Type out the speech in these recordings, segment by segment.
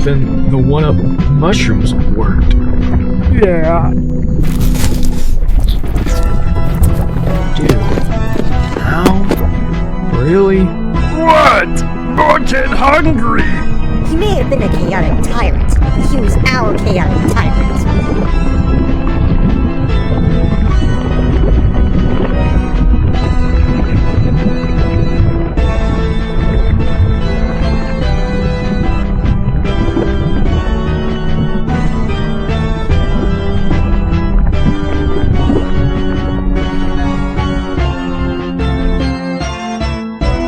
even the one-up mushrooms worked. Yeah. Dude. How? Really? What? Morton hungry! He may have been a chaotic tyrant, but he was our chaotic tyrant.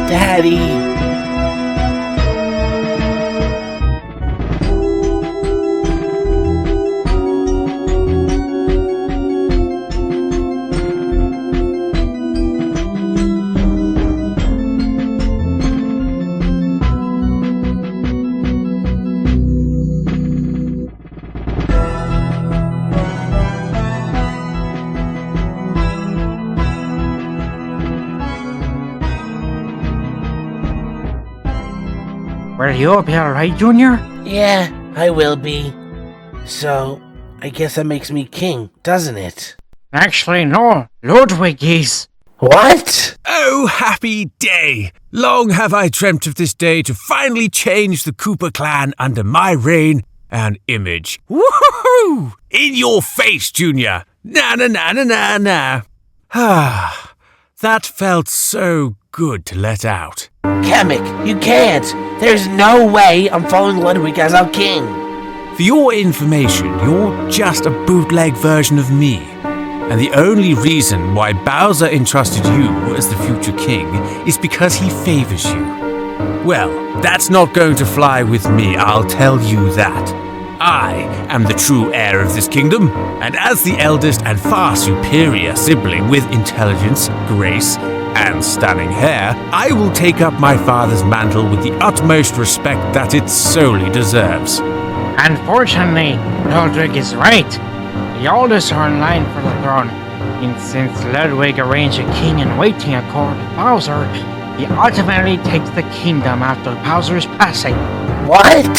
Daddy! Will you be alright, Junior? Yeah, I will be. So, I guess that makes me king, doesn't it? Actually, no. Ludwig is. What? Oh, happy day! Long have I dreamt of this day to finally change the Koopa clan under my reign and image. Woohoo! In your face, Junior! Na na na na na na! Ah, that felt so good to let out. Kamek, you can't! There's no way I'm following Ludwig as our king! For your information, you're just a bootleg version of me. And the only reason why Bowser entrusted you as the future king is because he favors you. Well, that's not going to fly with me, I'll tell you that. I am the true heir of this kingdom, and as the eldest and far superior sibling with intelligence, grace, and stunning hair, I will take up my father's mantle with the utmost respect that it solely deserves. Unfortunately, Thaldrk is right. The oldest are in line for the throne, and since Ludwig arranged a king-in-waiting accord with Bowser, he ultimately takes the kingdom after Bowser's passing. What?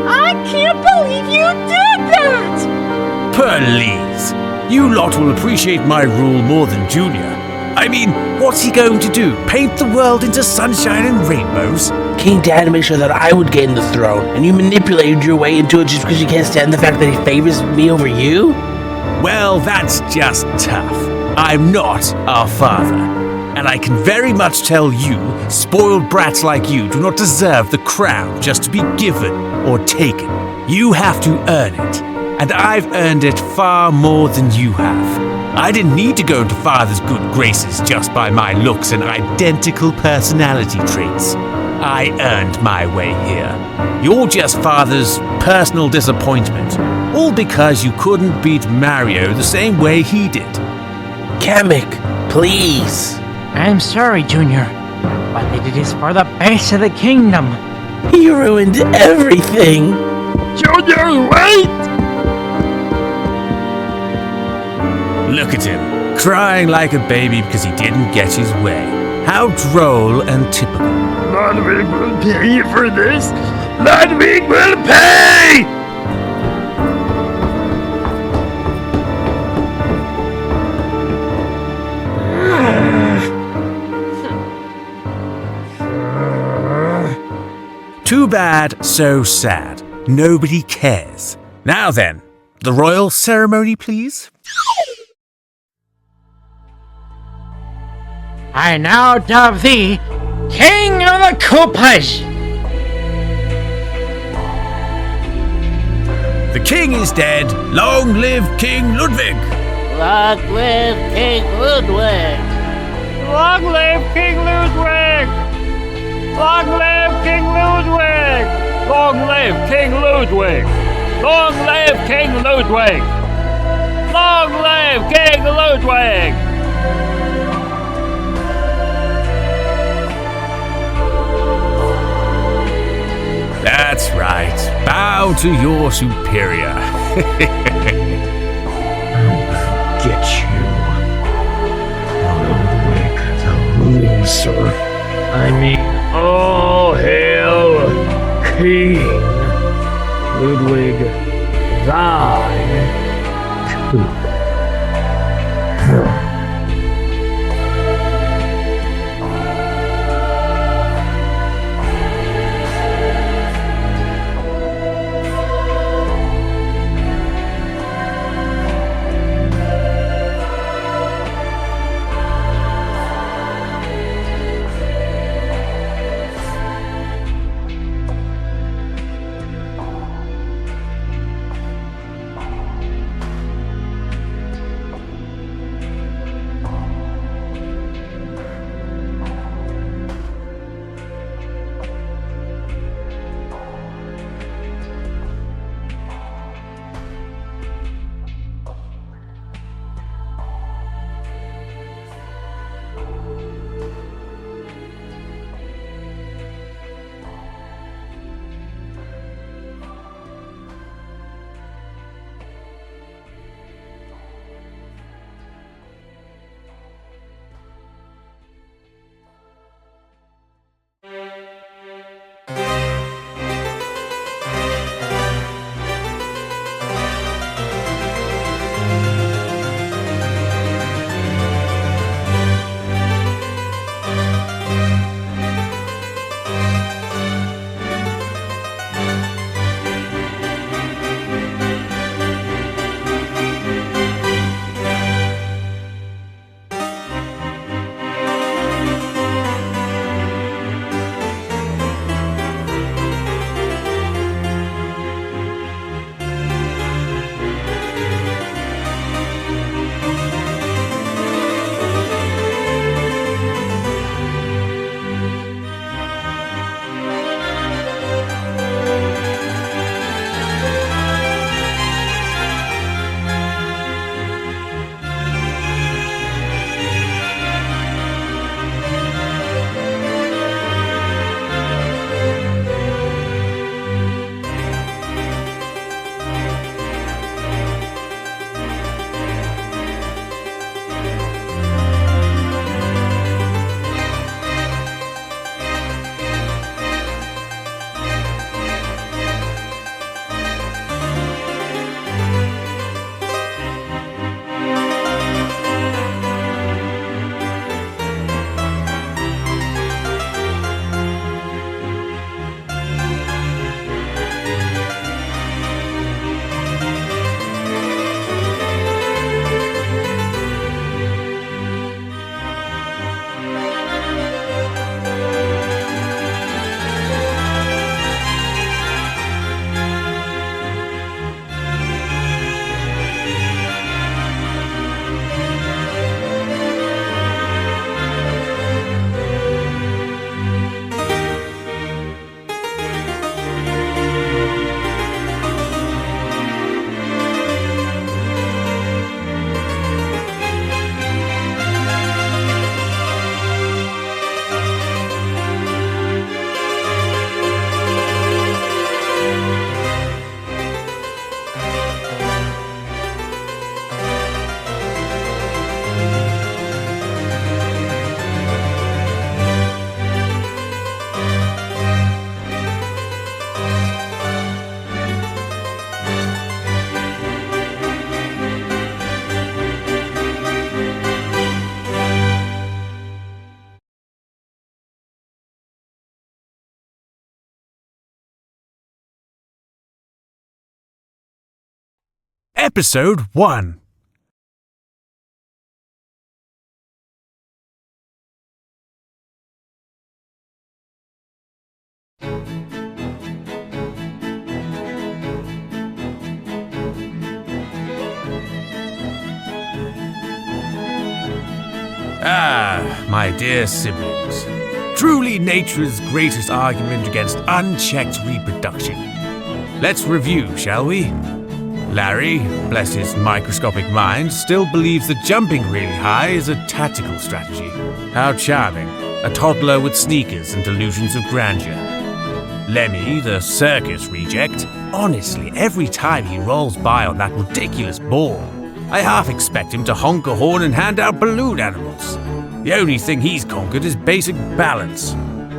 I can't believe you did that! Please, you lot will appreciate my rule more than Junior. I mean, what's he going to do? Paint the world into sunshine and rainbows? King Dad made sure that I would gain the throne, and you manipulated your way into it just because you can't stand the fact that he favors me over you? Well, that's just tough. I'm not our father. And I can very much tell you, spoiled brats like you do not deserve the crown just to be given or taken. You have to earn it. And I've earned it far more than you have. I didn't need to go into Father's good graces just by my looks and identical personality traits. I earned my way here. You're just Father's personal disappointment, all because you couldn't beat Mario the same way he did. Kamek, please. I'm sorry, Junior, but it is for the best of the kingdom. He ruined everything. Junior, wait! Look at him, crying like a baby because he didn't get his way. How droll and typical. Ludwig will pay for this! Ludwig will pay! Too bad, so sad. Nobody cares. Now then, the royal ceremony, please. I now dub thee King of the Koopas! The king is dead. Long live King Ludwig! Long live King Ludwig! Long live King Ludwig! Long live King Ludwig! Long live King Ludwig! Long live King Ludwig! Long live King Ludwig! That's right. Bow to your superior. Get you. Ludwig the loser. I mean, All hail King Ludwig Ep1. Episode 1. Ah, my dear siblings. Truly nature's greatest argument against unchecked reproduction. Let's review, shall we? Larry, bless his microscopic mind, still believes that jumping really high is a tactical strategy. How charming. A toddler with sneakers and delusions of grandeur. Lemmy, the circus reject, honestly, every time he rolls by on that ridiculous ball, I half expect him to honk a horn and hand out balloon animals. The only thing he's conquered is basic balance.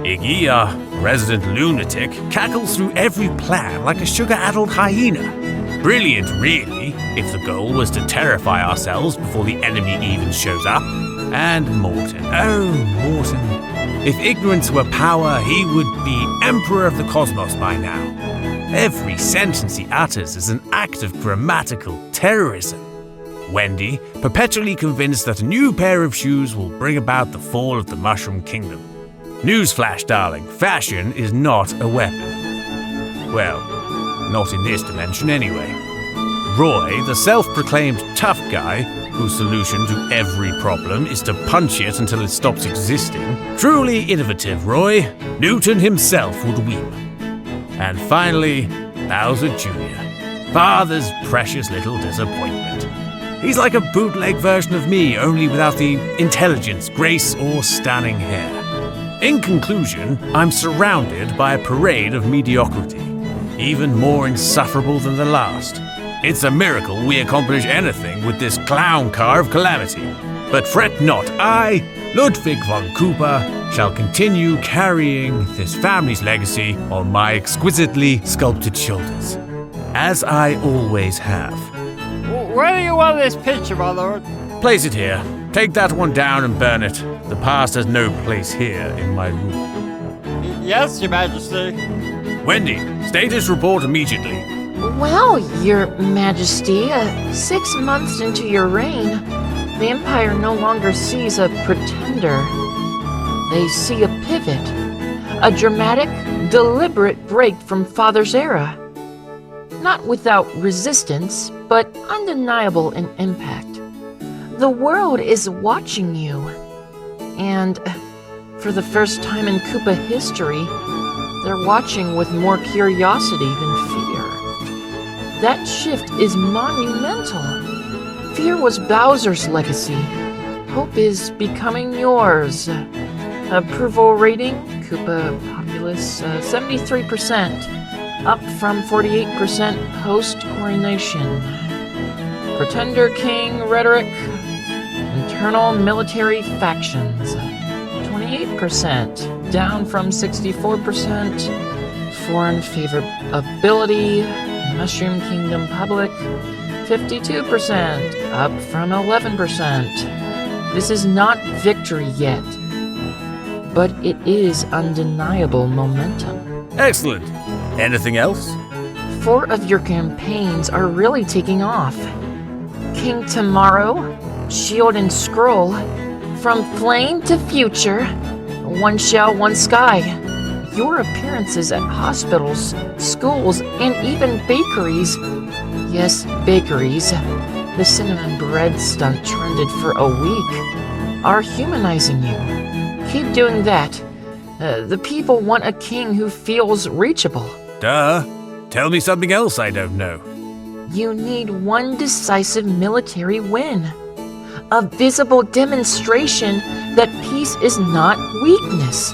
Iggy, our resident lunatic, cackles through every plan like a sugar-addled hyena. Brilliant, really, if the goal was to terrify ourselves before the enemy even shows up. And Morton, oh Morton. If ignorance were power, he would be Emperor of the Cosmos by now. Every sentence he utters is an act of grammatical terrorism. Wendy, perpetually convinced that a new pair of shoes will bring about the fall of the Mushroom Kingdom. Newsflash, darling, fashion is not a weapon. Well, not in this dimension anyway. Roy, the self-proclaimed tough guy, whose solution to every problem is to punch it until it stops existing. Truly innovative, Roy. Newton himself would weep. And finally, Bowser Jr., Father's precious little disappointment. He's like a bootleg version of me, only without the intelligence, grace, or stunning hair. In conclusion, I'm surrounded by a parade of mediocrity, even more insufferable than the last. It's a miracle we accomplish anything with this clown car of calamity. But fret not, I, Ludwig von Koopa, shall continue carrying this family's legacy on my exquisitely sculpted shoulders, as I always have. Where do you want this picture, my lord? Place it here. Take that one down and burn it. The past has no place here in my room. Yes, Your Majesty. Wendy, status report immediately. Well, Your Majesty, 6 months into your reign, the Empire no longer sees a pretender. They see a pivot, a dramatic, deliberate break from Father's era. Not without resistance, but undeniable in impact. The world is watching you, and for the first time in Koopa history, they're watching with more curiosity than fear. That shift is monumental. Fear was Bowser's legacy. Hope is becoming yours. Approval rating, Koopa populace, 73%, up from 48% post-coronation. Pretender King rhetoric, internal military factions, 28%, down from 64%. Foreign favorability, Mushroom Kingdom public, 52%, up from 11%. This is not victory yet, but it is undeniable momentum. Excellent. Anything else? 4 of your campaigns are really taking off. King Tomorrow, Shield and Scroll, From Flame to Future, One Shell, One Sky. Your appearances at hospitals, schools, and even bakeries. Yes, bakeries. The cinnamon bread stunt trended for a week. Are humanizing you. Keep doing that. The people want a king who feels reachable. Duh. Tell me something else I don't know. You need one decisive military win. A visible demonstration that peace is not weakness.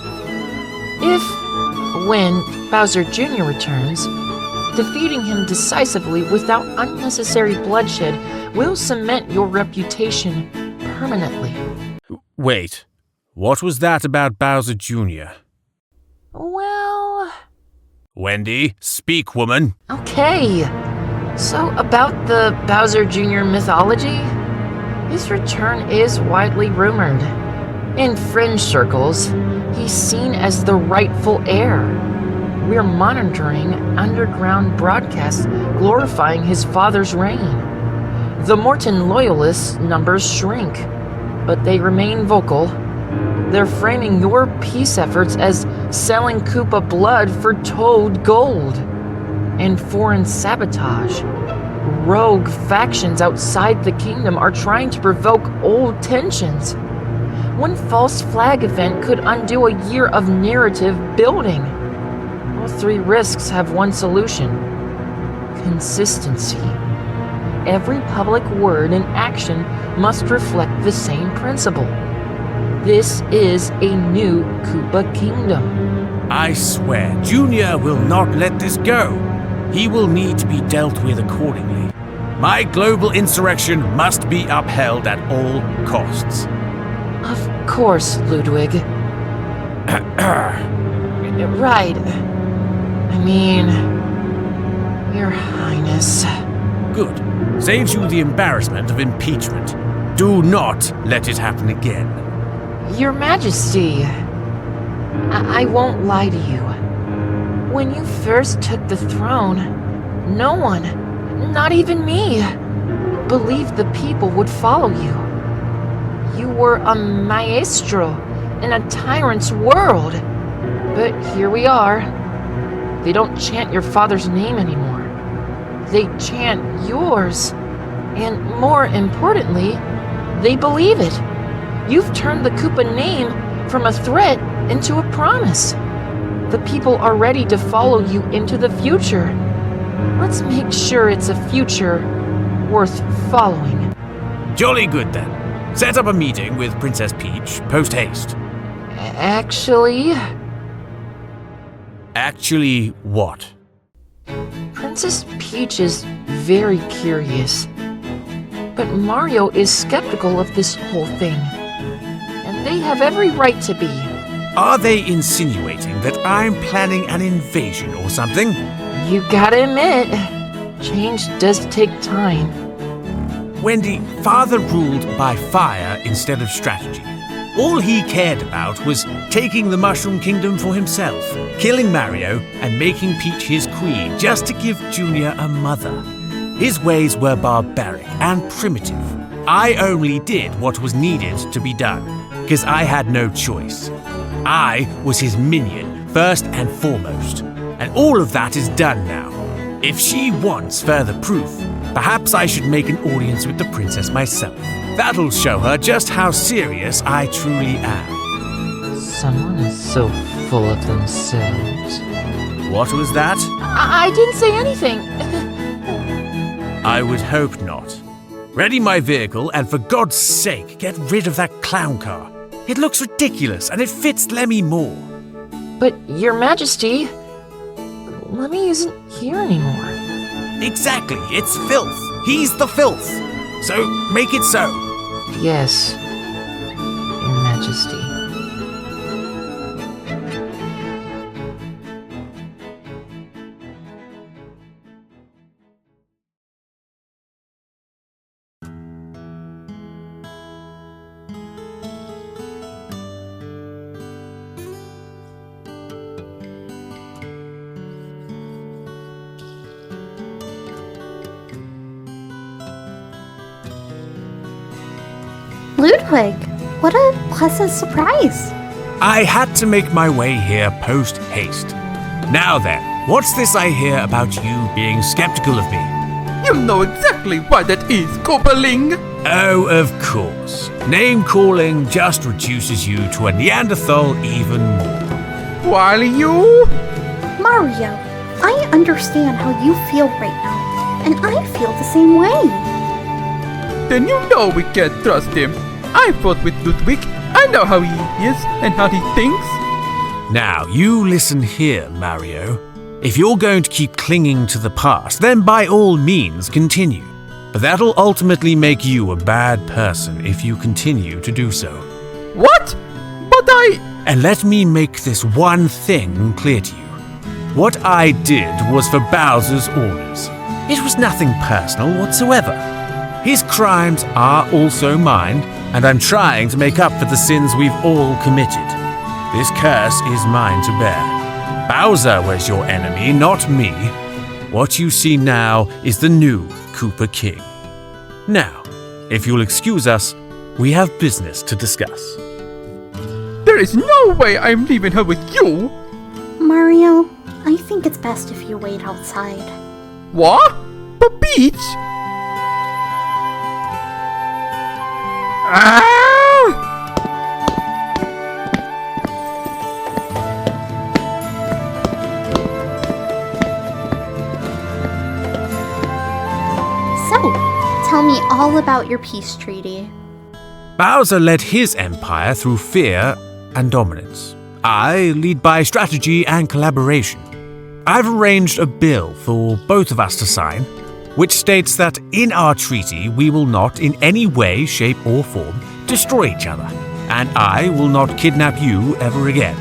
When Bowser Jr. returns, defeating him decisively without unnecessary bloodshed will cement your reputation permanently. Wait, what was that about Bowser Jr.? Well... Wendy, speak, woman. Okay. So, about the Bowser Jr. mythology? His return is widely rumored. In fringe circles, he's seen as the rightful heir. We're monitoring underground broadcasts glorifying his father's reign. The Morton loyalists' numbers shrink, but they remain vocal. They're framing your peace efforts as selling Koopa blood for Toad gold and foreign sabotage. Rogue factions outside the kingdom are trying to provoke old tensions. One false flag event could undo a year of narrative building. All 3 risks have one solution: consistency. Every public word and action must reflect the same principle. This is a new Koopa kingdom. I swear, Junior will not let this go. He will need to be dealt with accordingly. My global insurrection must be upheld at all costs. Of course, Ludwig. Right. I mean, Your Highness. Good. Saves you the embarrassment of impeachment. Do not let it happen again. Your Majesty, I won't lie to you. When you first took the throne, no one, not even me, believed the people would follow you. You were a maestro in a tyrant's world. But here we are. They don't chant your father's name anymore. They chant yours. And more importantly, they believe it. You've turned the Koopa name from a threat into a promise. The people are ready to follow you into the future. Let's make sure it's a future worth following. Jolly good then. Set up a meeting with Princess Peach post-haste. Actually, What? Princess Peach is very curious. But Mario is skeptical of this whole thing. And they have every right to be. Are they insinuating that I'm planning an invasion or something? You gotta admit, change does take time. Wendy, Father ruled by fire instead of strategy. All he cared about was taking the Mushroom Kingdom for himself, killing Mario, and making Peach his queen just to give Junior a mother. His ways were barbaric and primitive. I only did what was needed to be done, because I had no choice. I was his minion, first and foremost. And all of that is done now. If she wants further proof, perhaps I should make an audience with the princess myself. That'll show her just how serious I truly am. Someone is so full of themselves. What was that? I didn't say anything. I would hope not. Ready my vehicle, and for God's sake, get rid of that clown car. It looks ridiculous, and it fits Lemmy more. But, Your Majesty, Lemmy isn't here anymore. Exactly, it's filth. He's the filth. So, make it so. Yes, Your Majesty. Ludwig, what a pleasant surprise. I had to make my way here post-haste. Now then, what's this I hear about you being skeptical of me? You know exactly why that is, Koopaling. Oh, of course. Name-calling just reduces you to a Neanderthal even more. While you... Mario, I understand how you feel right now, and I feel the same way. Then you know we can't trust him. I fought with Ludwig. I know how he is and how he thinks. Now, you listen here, Mario. If you're going to keep clinging to the past, then by all means continue. But that'll ultimately make you a bad person if you continue to do so. What? But And let me make this one thing clear to you. What I did was for Bowser's orders. It was nothing personal whatsoever. His crimes are also mine, and I'm trying to make up for the sins we've all committed. This curse is mine to bear. Bowser was your enemy, not me. What you see now is the new Koopa King. Now, if you'll excuse us, we have business to discuss. there is no way I'm leaving her with you. Mario, I think it's best if you wait outside. What? But Peach? So, tell me all about your peace treaty. Bowser led his empire through fear and dominance. I lead by strategy and collaboration. I've arranged a bill for both of us to sign, which states that in our treaty we will not in any way, shape or form destroy each other, and I will not kidnap you ever again.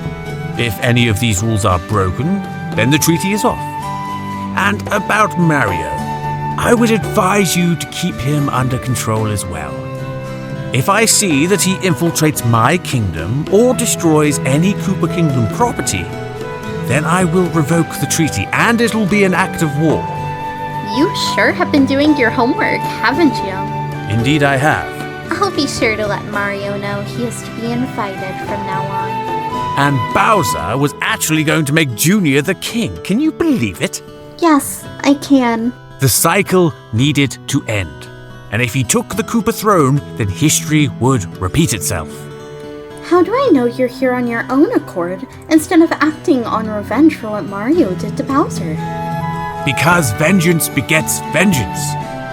If any of these rules are broken, then the treaty is off. And about Mario, I would advise you to keep him under control as well. If I see that he infiltrates my kingdom or destroys any Koopa Kingdom property, then I will revoke the treaty and it'll be an act of war. You sure have been doing your homework, haven't you? Indeed I have. I'll be sure to let Mario know he is to be invited from now on. And Bowser was actually going to make Junior the king. Can you believe it? Yes, I can. The cycle needed to end. And if he took the Koopa throne, then history would repeat itself. How do I know you're here on your own accord, instead of acting on revenge for what Mario did to Bowser? Because vengeance begets vengeance.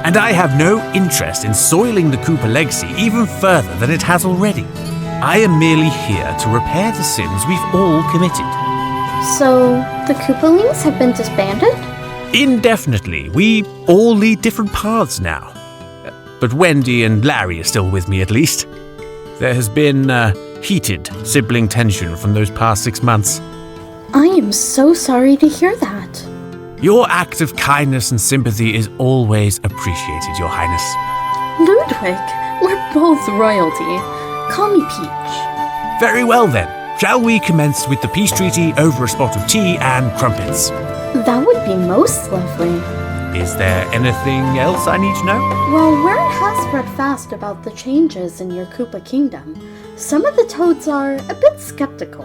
And I have no interest in soiling the Koopa legacy even further than it has already. I am merely here to repair the sins we've all committed. So, the Koopalings have been disbanded? Indefinitely. We all lead different paths now. But Wendy and Larry are still with me, at least. There has been heated sibling tension from those past 6 months. I am so sorry to hear that. Your act of kindness and sympathy is always appreciated, Your Highness. Ludwig, we're both royalty. Call me Peach. Very well then. Shall we commence with the peace treaty over a spot of tea and crumpets? That would be most lovely. Is there anything else I need to know? Well, word has spread fast about the changes in your Koopa Kingdom. Some of the Toads are a bit skeptical.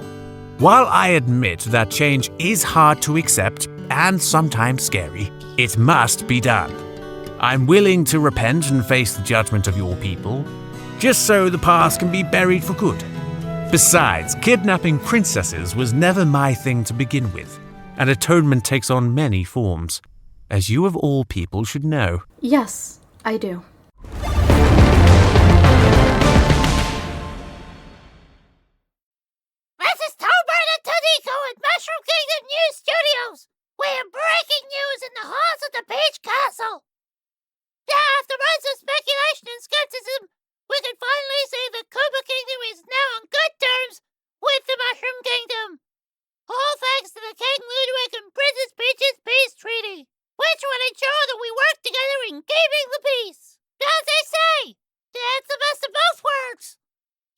While I admit that change is hard to accept and sometimes scary, it must be done. I'm willing to repent and face the judgment of your people, just so the past can be buried for good. Besides, kidnapping princesses was never my thing to begin with, and atonement takes on many forms, as you of all people should know. Yes, I do. This is Thaldrk and Niku at Mushroom Kingdom News Studios. We have breaking news in the halls of the Peach Castle. After months of speculation and skepticism, we can finally say the Koopa Kingdom is now on good terms with the Mushroom Kingdom. All thanks to the King Ludwig and Princess Peach's peace treaty, which will ensure that we work together in keeping the peace. As they say, that's the best of both worlds.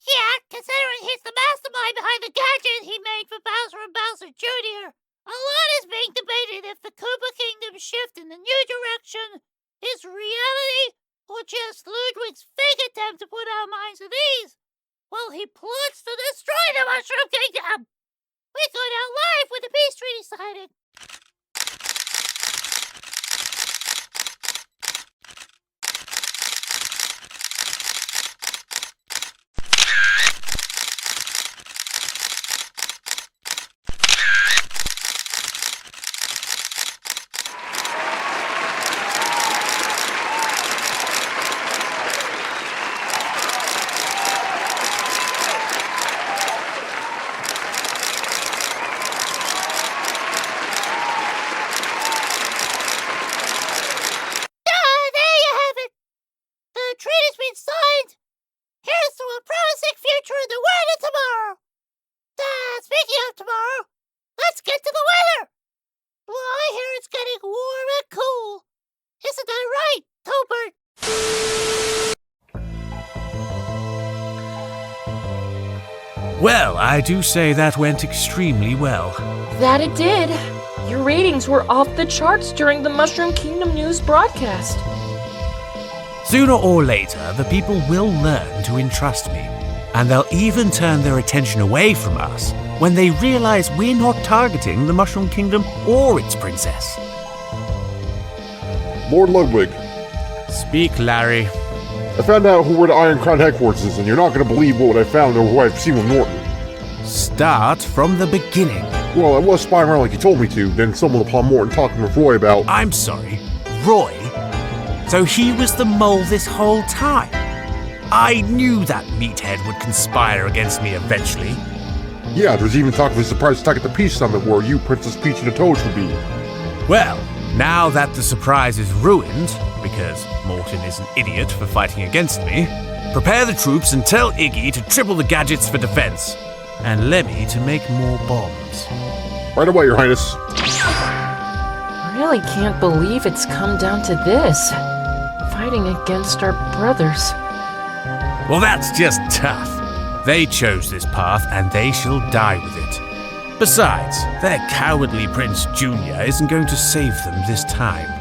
Yeah, considering he's the mastermind behind the gadget he made for Bowser and Bowser Jr., a lot is being debated if the Koopa Kingdom's shift in the new direction is reality or just Ludwig's fake attempt to put our minds at ease while he plots to destroy the Mushroom Kingdom. We go now live with the peace treaty signing. Well, I do say that went extremely well. That it did. Your ratings were off the charts during the Mushroom Kingdom News broadcast. Sooner or later, the people will learn to entrust me, and they'll even turn their attention away from us when they realize we're not targeting the Mushroom Kingdom or its princess. Lord Ludwig, Speak, Larry. I found out where the Iron Crown headquarters is, and you're not going to believe what I found or who I've seen with Morton. Start from the beginning. Well, I was spying around like you told me to, then stumbled upon Morton talking with Roy about— I'm sorry, Roy? So he was the mole this whole time? I knew that meathead would conspire against me eventually. Yeah, there's even talk of a surprise attack at the Peace Summit where you, Princess Peach, and the Toads would be. Well, now that the surprise is ruined, because Morton is an idiot for fighting against me, prepare the troops and tell Iggy to triple the gadgets for defense. and Lemmy to make more bombs. Right away, Your Highness. I really can't believe it's come down to this. Fighting against our brothers. Well, that's just tough. They chose this path, and they shall die with it. Besides, their cowardly Prince Jr. isn't going to save them this time.